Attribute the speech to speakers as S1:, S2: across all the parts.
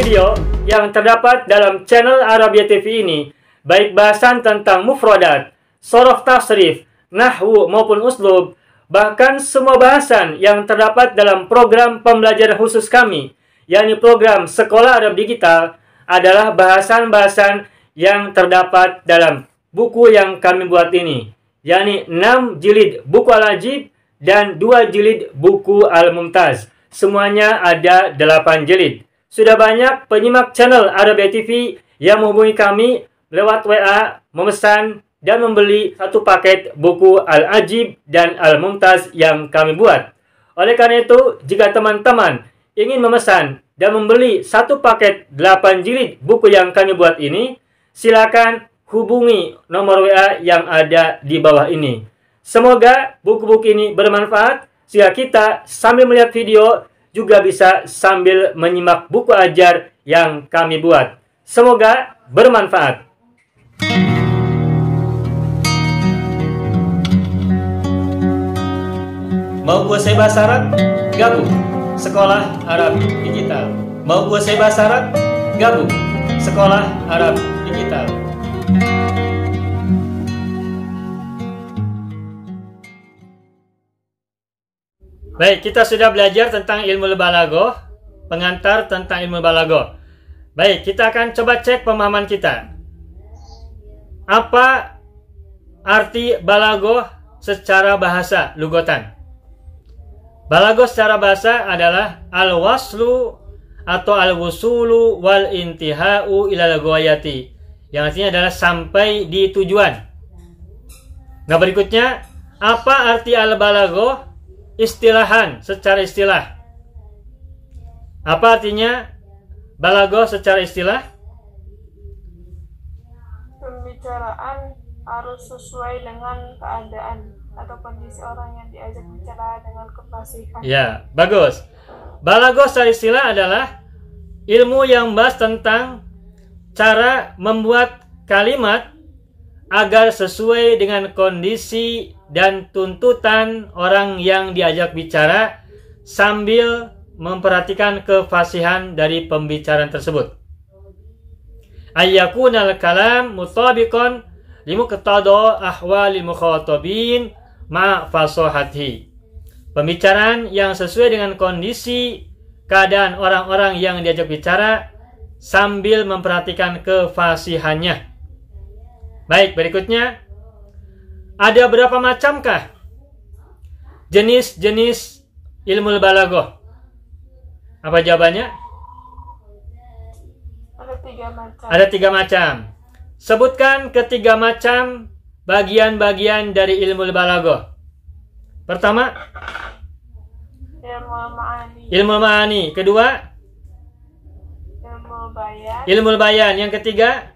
S1: video yang terdapat dalam channel Arabia TV ini, baik bahasan tentang mufradat, shoroh tasrif, nahwu maupun uslub, bahkan semua bahasan yang terdapat dalam program pembelajaran khusus kami, yakni program Sekolah Arab Digital, adalah bahasan-bahasan yang terdapat dalam buku yang kami buat ini, yakni 6 jilid buku Al-Ajib dan 2 jilid buku Al-Mumtaz. Semuanya ada 8 jilid. Sudah banyak penyimak channel Arabia TV yang menghubungi kami lewat WA, memesan dan membeli satu paket buku Al-Ajib dan Al-Mumtaz yang kami buat. Oleh karena itu, jika teman-teman ingin memesan dan membeli satu paket 8 jilid buku yang kami buat ini, silakan hubungi nomor WA yang ada di bawah ini. Semoga buku-buku ini bermanfaat sehingga kita sambil melihat video juga bisa sambil menyimak buku ajar yang kami buat. Semoga bermanfaat. Mau kuasai bahasa Arab? Gabung Sekolah Arab Digital. Mau kuasai bahasa Arab? Gabung Sekolah Arab Digital. Baik, kita sudah belajar tentang ilmu balaghah, pengantar tentang ilmu balaghah. Baik, kita akan coba cek pemahaman kita. Apa arti balaghah secara bahasa lugatan? Balaghah secara bahasa adalah al-waslu atau al-wusulu wal intihau ilal ghayati, yang artinya adalah sampai di tujuan. Nah, berikutnya, apa arti al-balaghah istilahan, secara istilah? Apa artinya balaghah secara istilah?
S2: Pembicaraan harus sesuai dengan keadaan atau kondisi orang yang diajak bicara dengan kefasihan.
S1: Ya, bagus. Balaghah secara istilah adalah ilmu yang membahas tentang cara membuat kalimat agar sesuai dengan kondisi dan tuntutan orang yang diajak bicara sambil memperhatikan kefasihan dari pembicaraan tersebut. Ayyakunal kalam mutabiqan limuqtada ahwalil mukhatabin ma fasahatihi. Pembicaraan yang sesuai dengan kondisi keadaan orang-orang yang diajak bicara sambil memperhatikan kefasihannya. Baik, berikutnya, ada berapa macamkah jenis-jenis ilmu balaghah? Apa jawabannya?
S2: Ada 3 macam.
S1: Ada 3 macam. Sebutkan ketiga macam bagian-bagian dari ilmu balaghah. Pertama,
S2: Ilmu ma'ani.
S1: ilmu ma'ani. Kedua,
S2: Ilmu bayan.
S1: ilmu bayan. Yang ketiga,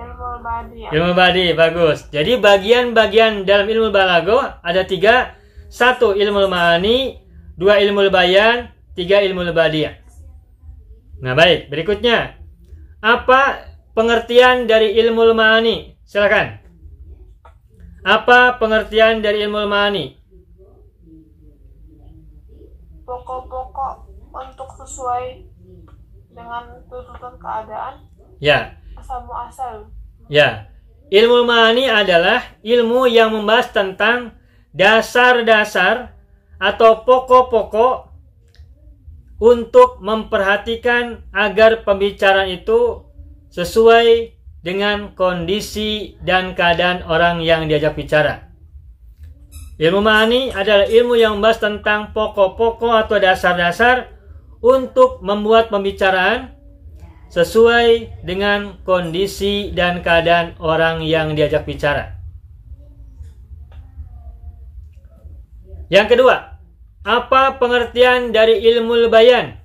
S2: Ilmu badi.
S1: ilmu badi. Bagus. Jadi bagian-bagian dalam ilmu balaghah ada 3. 1 ilmu ma'ani, 2 ilmu bayan, 3 ilmu badi. Nah, baik. Berikutnya, apa pengertian dari ilmu ma'ani? Silakan. Apa pengertian dari ilmu ma'ani?
S2: Pokok-pokok untuk sesuai dengan tuntutan keadaan.
S1: Ya.
S2: Asal muasal.
S1: Ya. Ilmu ma'ani adalah ilmu yang membahas tentang dasar-dasar atau pokok-pokok untuk memperhatikan agar pembicaraan itu sesuai dengan kondisi dan keadaan orang yang diajak bicara. Ilmu ma'ani adalah ilmu yang membahas tentang pokok-pokok atau dasar-dasar untuk membuat pembicaraan sesuai dengan kondisi dan keadaan orang yang diajak bicara. Yang kedua, apa pengertian dari ilmu bayan?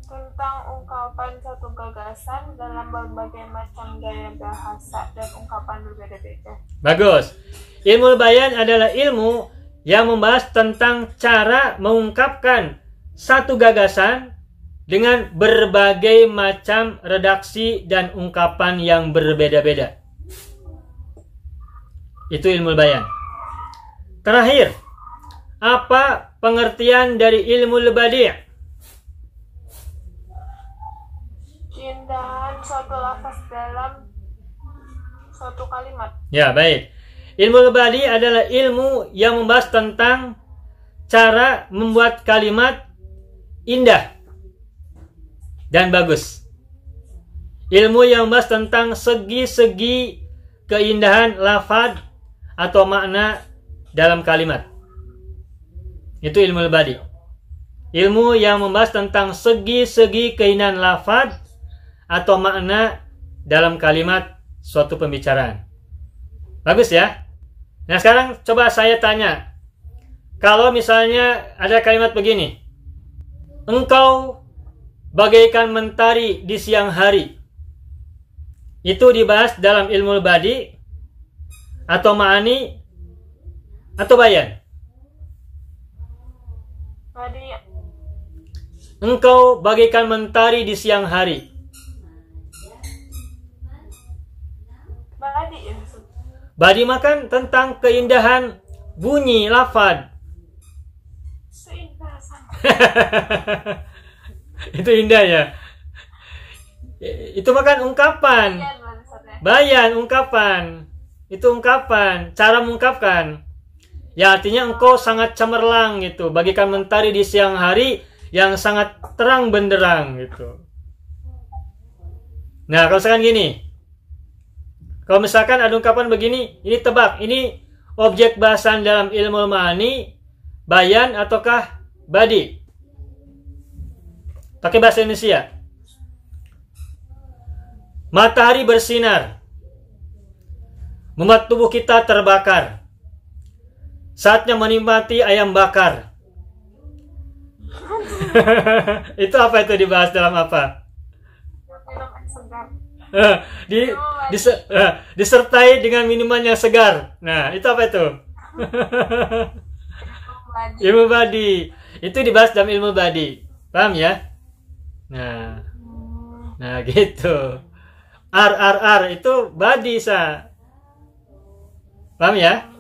S2: Tentang ungkapan satu gagasan dalam berbagai macam gaya bahasa dan ungkapan berbeda-beda.
S1: Bagus. Ilmu bayan adalah ilmu yang membahas tentang cara mengungkapkan satu gagasan dengan berbagai macam redaksi dan ungkapan yang berbeda-beda. Itu ilmu bayan. Terakhir, apa pengertian dari ilmu badi'?
S2: Keindahan suatu lafaz dalam suatu kalimat.
S1: Ya, baik. Ilmu badi' adalah ilmu yang membahas tentang cara membuat kalimat indah dan bagus. Ilmu yang membahas tentang segi-segi keindahan lafaz atau makna dalam kalimat. Itu ilmu badi'. Ilmu yang membahas tentang segi-segi keindahan lafaz atau makna dalam kalimat suatu pembicaraan. Bagus ya? Nah, sekarang coba saya tanya. Kalau misalnya ada kalimat begini. Engkau bagaikan mentari di siang hari. Itu dibahas dalam ilmu badi' atau ma'ani atau bayan?
S2: Badi'.
S1: Engkau bagaikan mentari di siang hari.
S2: Badi' ya.
S1: Badi makan tentang keindahan bunyi lafaz.
S2: Seindah sama.
S1: Itu indah ya. Itu makan ungkapan. Bayan ungkapan. Itu ungkapan, cara mengungkapkan. Ya artinya engkau sangat cemerlang gitu, bagaikan mentari di siang hari yang sangat terang benderang gitu. Nah, kalau misalkan gini. Kalau misalkan ada ungkapan begini, ini tebak, ini objek bahasan dalam ilmu ma'ani, bayan ataukah badi? Pakai bahasa Indonesia. Matahari bersinar, membuat tubuh kita terbakar. Saatnya menikmati ayam bakar. Itu apa itu dibahas dalam apa? Disertai dengan minuman yang segar. Nah, itu apa itu? Ilmu badi. Itu dibahas dalam ilmu badi. Paham ya? Nah gitu. R itu badi sa. Paham ya?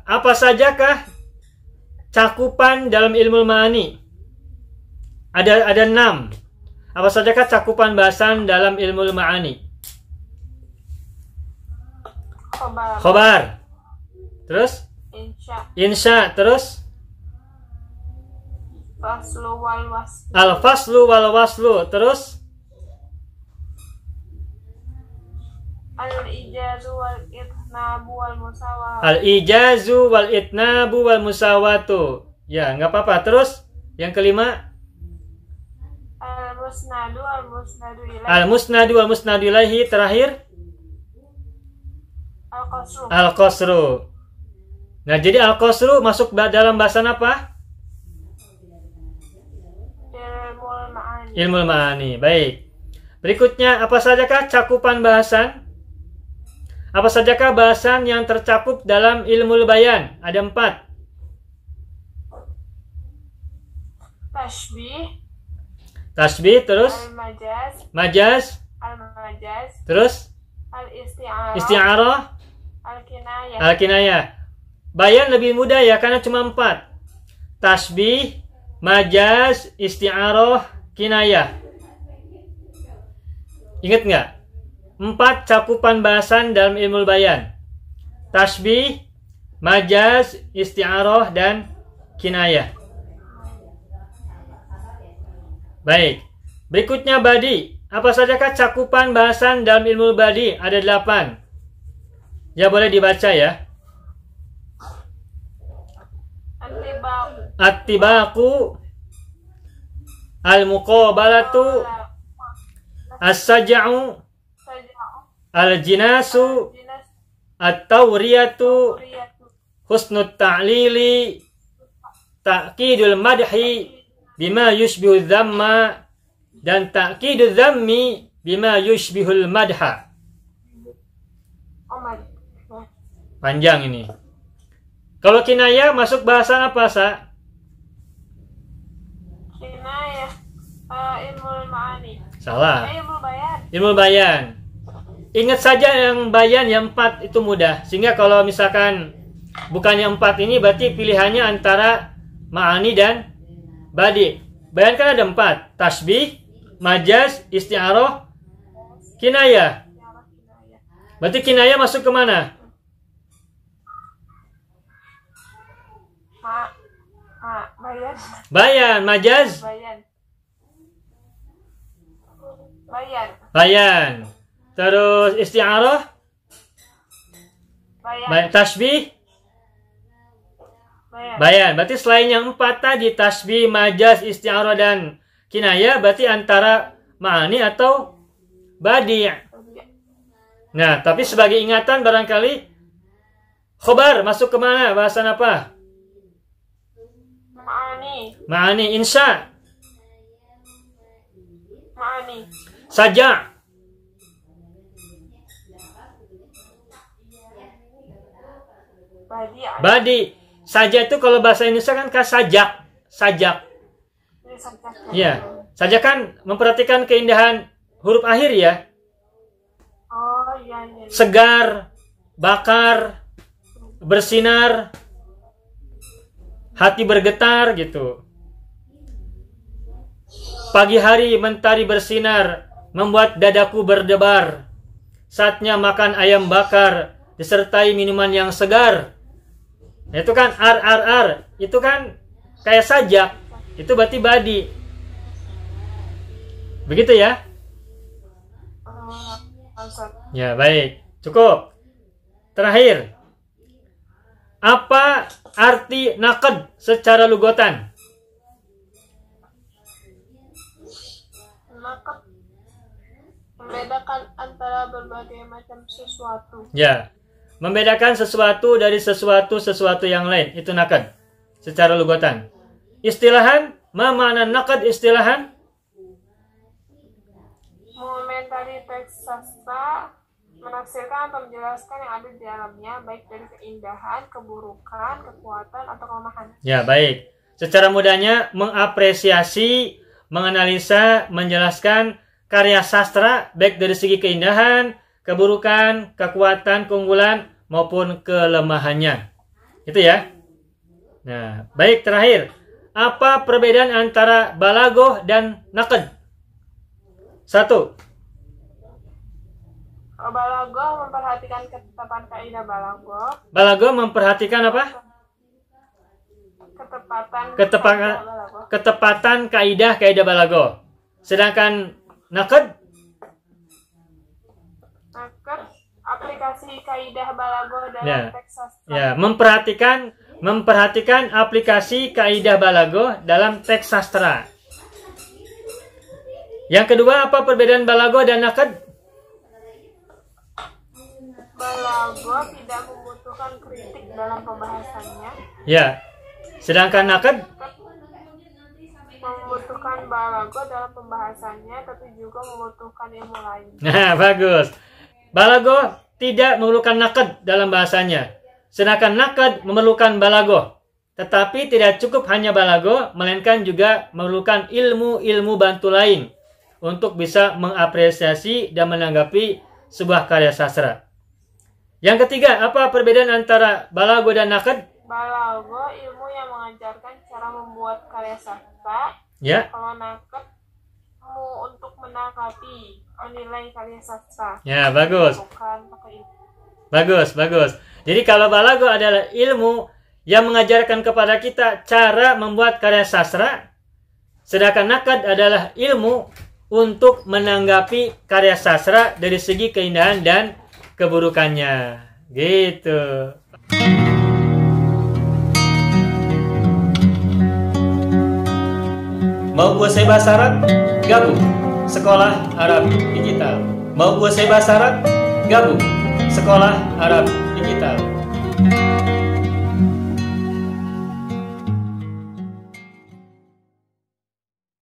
S1: Apa sajakah cakupan dalam ilmu ma'ani? Ada 6. Apa sajakah cakupan bahasan dalam ilmu ma'ani? Khobar. Terus? Insya. Terus? Al-faslu wal waslu. Terus?
S2: Al-ijazu wal itnabu wal musawatu.
S1: Al-ijazu wal itnabu wal musawatu. Ya, nggak apa-apa. Terus? Yang kelima? Al-musnadu wal musnadu ilaihi. Terakhir? Al-qasru. Nah, jadi al-qasru masuk dalam bahasan apa? Ilmu ma'ani. Baik. Berikutnya, apa sajakah cakupan bahasan? Apa sajakah bahasan yang tercakup dalam ilmu bayan? Ada 4. Tasbih, terus? Majaz. Terus? Isti'arah. Al-kinayah. Bayan lebih mudah ya, karena cuma 4. Tasbih, majaz, isti'arah, kinayah. Ingat nggak? 4 cakupan bahasan dalam ilmu bayan. Tasbih, majaz, isti'arah, dan kinayah. Baik. Berikutnya badi. Apa sajakah cakupan bahasan dalam ilmu badi? Ada 8. Ya, boleh dibaca ya. At-tibaqu, al-muqabalatu, as-saja'u, al-jinasu, at-tawriyatu, husnut ta'lili, ta'kidul madhi bima yushbihu dhamma, dan ta'kidul dhammi bima yushbihul madha. Panjang ini. Kalau kinayah masuk bahasan apa, Sa?
S2: Kinayah ilmu ma'ani.
S1: Salah.
S2: Ilmu bayan.
S1: Ilmu bayan. Ingat saja yang bayan yang 4 itu mudah. Sehingga kalau misalkan bukannya 4 ini berarti pilihannya antara ma'ani dan badi. Bayangkan ada 4, tasbih, majaz, isti'arah, kinayah. Berarti kinayah masuk ke mana?
S2: Bayan.
S1: Bayan, majaz? Bayan. Terus isti'arah? Bayan. Tasbih? Bayan. Berarti selain yang 4 tadi, tasbih, majaz, isti'arah, dan kinayah, berarti antara ma'ani atau badi'. Nah, tapi sebagai ingatan barangkali khobar masuk ke mana? Bahasan apa? Ma'ani. Insya.
S2: Ma'ani.
S1: Saja. Badi. Saja itu kalau bahasa Indonesia kan kasajak. Sajak. Ya. Sajak kan memperhatikan keindahan huruf akhir ya.
S2: Oh iya.
S1: Segar, bakar, bersinar, hati bergetar gitu. Pagi hari mentari bersinar, membuat dadaku berdebar. Saatnya makan ayam bakar, disertai minuman yang segar. Itu kan ar. Itu kan kayak sajak. Itu berarti badi. Begitu ya? Ya, baik. Cukup. Terakhir. Apa arti naqd secara lugatan?
S2: Naqd membedakan antara berbagai macam sesuatu.
S1: Ya. Membedakan sesuatu dari sesuatu yang lain. Itu naqd secara lugatan. Istilahan, ma makna naqd istilahan?
S2: Mengomentari teks sastra, menafsirkan atau menjelaskan yang ada di dalamnya, baik dari keindahan, keburukan, kekuatan, atau kelemahan.
S1: Ya, baik. Secara mudahnya, mengapresiasi, menganalisa, menjelaskan karya sastra, baik dari segi keindahan, keburukan, kekuatan, keunggulan, maupun kelemahannya. Itu ya. Nah, baik, terakhir. Apa perbedaan antara balaghah dan naqd? 1.
S2: Balaghah memperhatikan ketetapan kaidah balaghah.
S1: Balaghah memperhatikan apa? Ketepatan kaidah balaghah. Sedangkan naqd
S2: aplikasi kaidah balaghah dalam teks sastra.
S1: Ya, memperhatikan aplikasi kaidah balaghah dalam teks sastra. Yang kedua, apa perbedaan balaghah dan naqd?
S2: Balaghah tidak membutuhkan kritik dalam pembahasannya.
S1: Ya. Sedangkan naqd
S2: membutuhkan balaghah dalam pembahasannya, tapi juga membutuhkan ilmu lain.
S1: Nah, bagus. Balaghah tidak memerlukan naqd dalam bahasanya. Sedangkan naqd memerlukan balaghah. Tetapi tidak cukup hanya balaghah, melainkan juga memerlukan ilmu bantu lain untuk bisa mengapresiasi dan menanggapi sebuah karya sastra. Yang ketiga, apa perbedaan antara balaghah dan naqd?
S2: Balaghah ilmu yang mengajarkan cara membuat karya sastra.
S1: Ya.
S2: Kalau naqd ilmu untuk menanggapi, menilai karya sastra.
S1: Ya, bagus.
S2: Bukan pakai ilmu.
S1: Bagus. Jadi kalau balaghah adalah ilmu yang mengajarkan kepada kita cara membuat karya sastra, sedangkan naqd adalah ilmu untuk menanggapi karya sastra dari segi keindahan dan keburukannya. Gitu. Mau kuasai bahasa Arab? Gabung Sekolah Arab Digital. Mau kuasai bahasa Arab? Gabung Sekolah Arab Digital.